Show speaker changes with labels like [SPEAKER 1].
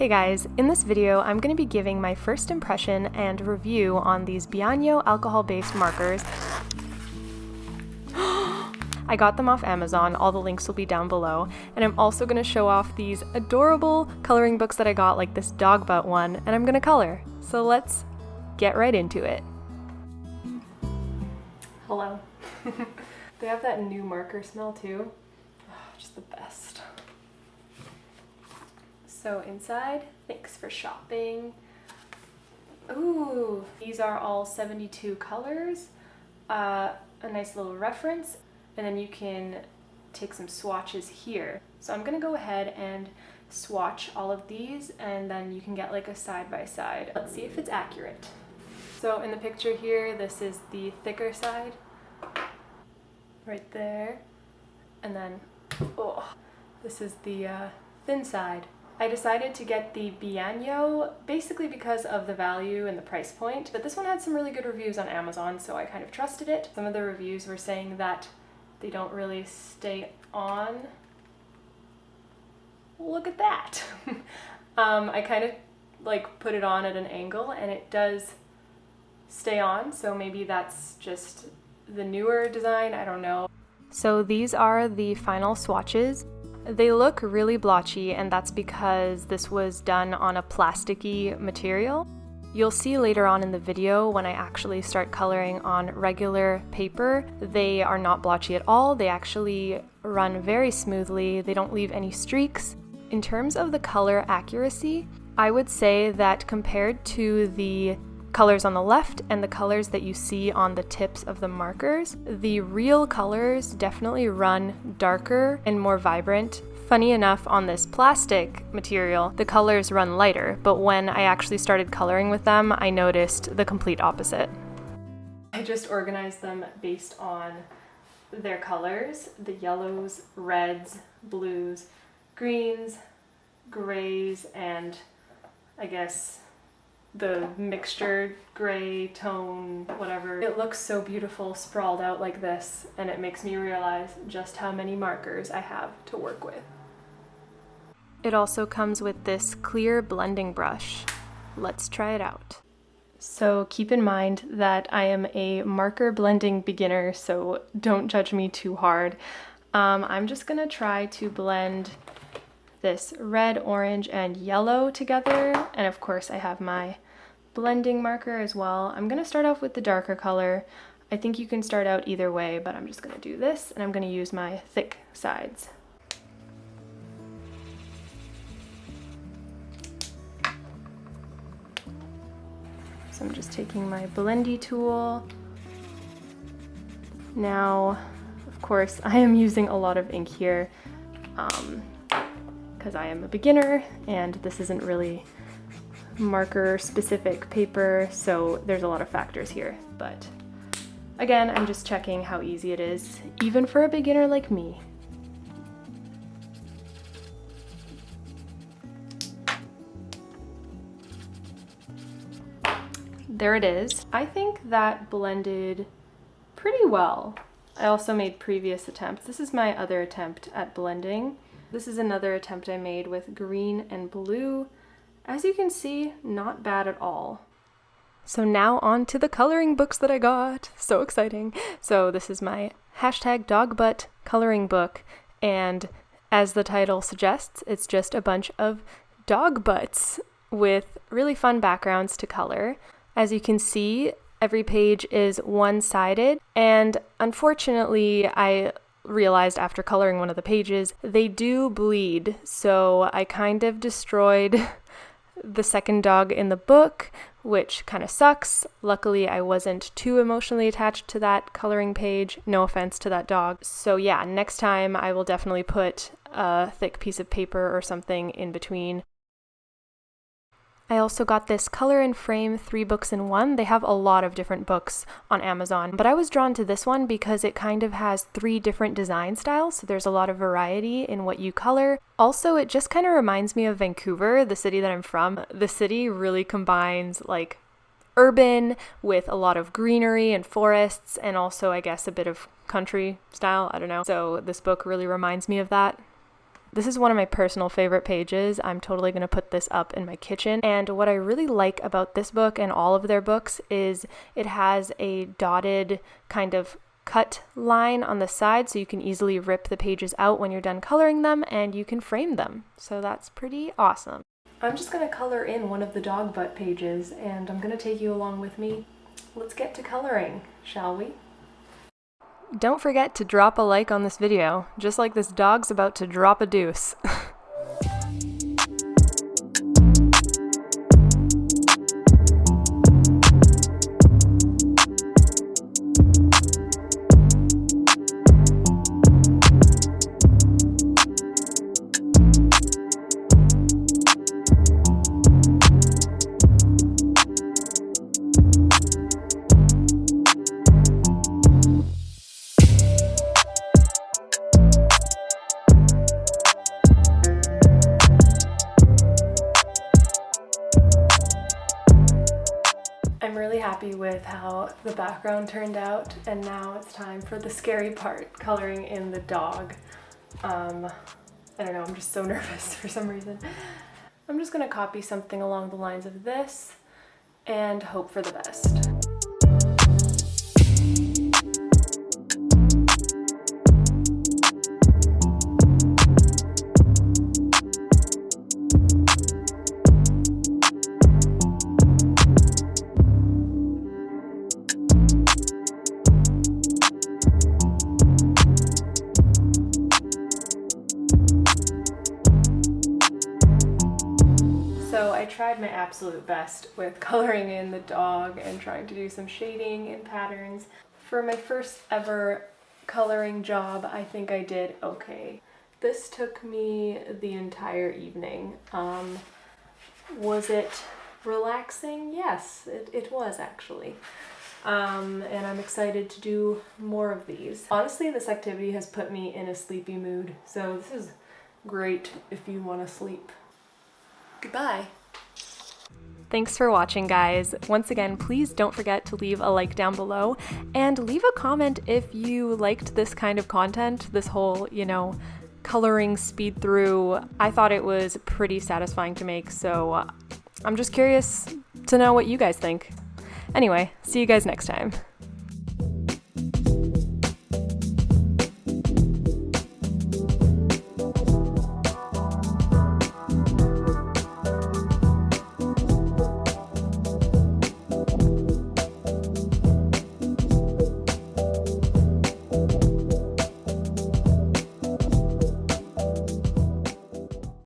[SPEAKER 1] Hey guys, in this video I'm going to be giving my first impression and review on these Bianyo alcohol-based markers. I got them off Amazon, all the links will be down below, and I'm also going to show off these adorable coloring books that I got, like this dog butt one, and I'm going to color. So let's get right into it. Hello. They have that new marker smell too. Oh, just the best. So inside, thanks for shopping. Ooh, these are all 72 colors, a nice little reference, and then you can take some swatches here. So I'm gonna go ahead and swatch all of these, and then you can get like a side-by-side. Let's see if it's accurate. So in the picture here, this is the thicker side, right there, and then, oh, this is the thin side. I decided to get the Bianyo basically because of the value and the price point, but this one had some really good reviews on Amazon, so I kind of trusted it. Some of the reviews were saying that they don't really stay on. Look at that! I kind of like put it on at an angle and it does stay on, so maybe that's just the newer design, I don't know. So these are the final swatches. They look really blotchy, and that's because this was done on a plasticky material. You'll see later on in the video when I actually start coloring on regular paper, they are not blotchy at all. They actually run very smoothly. They don't leave any streaks. In terms of the color accuracy, I would say that compared to the colors on the left and the colors that you see on the tips of the markers, the real colors definitely run darker and more vibrant. Funny enough, on this plastic material, the colors run lighter, but when I actually started coloring with them, I noticed the complete opposite. I just organized them based on their colors: the yellows, reds, blues, greens, grays, and I guess the mixture gray tone, whatever. It looks so beautiful sprawled out like this, and it makes me realize just how many markers I have to work with. It also comes with this clear blending brush. Let's try it out. So keep in mind that I am a marker blending beginner, so don't judge me too hard. I'm just gonna try to blend this red, orange, and yellow together, and of course I have my blending marker as well. I'm gonna start off with the darker color. I think you can start out either way, but I'm just gonna do this, and I'm gonna use my thick sides. So I'm just taking my blendy tool. Now, of course, I am using a lot of ink here, because I am a beginner and this isn't really marker specific paper, so there's a lot of factors here. But again, I'm just checking how easy it is, even for a beginner like me. There it is. I think that blended pretty well. I also made previous attempts. This is my other attempt at blending. This is another attempt I made with green and blue. As you can see, not bad at all. So now on to the coloring books that I got. So exciting. So this is my #dogbutt coloring book, and as the title suggests, it's just a bunch of dog butts with really fun backgrounds to color. As you can see, every page is one-sided, and unfortunately, I realized after coloring one of the pages, they do bleed, so I kind of destroyed the second dog in the book, which kind of sucks. Luckily, I wasn't too emotionally attached to that coloring page. No offense to that dog. So yeah, next time I will definitely put a thick piece of paper or something in between. I also got this color and frame 3 books in 1. They have a lot of different books on Amazon, but I was drawn to this one because it kind of has 3 different design styles, so there's a lot of variety in what you color. Also, it just kind of reminds me of Vancouver, the city that I'm from. The city really combines like urban with a lot of greenery and forests, and also I guess a bit of country style, I don't know. So this book really reminds me of that. This is one of my personal favorite pages. I'm totally going to put this up in my kitchen. And what I really like about this book and all of their books is it has a dotted kind of cut line on the side, so you can easily rip the pages out when you're done coloring them, and you can frame them. So that's pretty awesome. I'm just going to color in one of the dog butt pages, and I'm going to take you along with me. Let's get to coloring, shall we? Don't forget to drop a like on this video, just like this dog's about to drop a deuce. I'm really happy with how the background turned out, and now it's time for the scary part, coloring in the dog. I don't know, I'm just so nervous for some reason. I'm just gonna copy something along the lines of this and hope for the best. So I tried my absolute best with coloring in the dog and trying to do some shading and patterns. For my first ever coloring job, I think I did okay. This took me the entire evening. Was it relaxing? Yes, it was actually. And I'm excited to do more of these. Honestly, this activity has put me in a sleepy mood, so this is great if you want to sleep. Goodbye. Thanks for watching, guys. Once again, please don't forget to leave a like down below and leave a comment if you liked this kind of content, this whole, coloring speed through. I thought it was pretty satisfying to make, so I'm just curious to know what you guys think. Anyway, see you guys next time.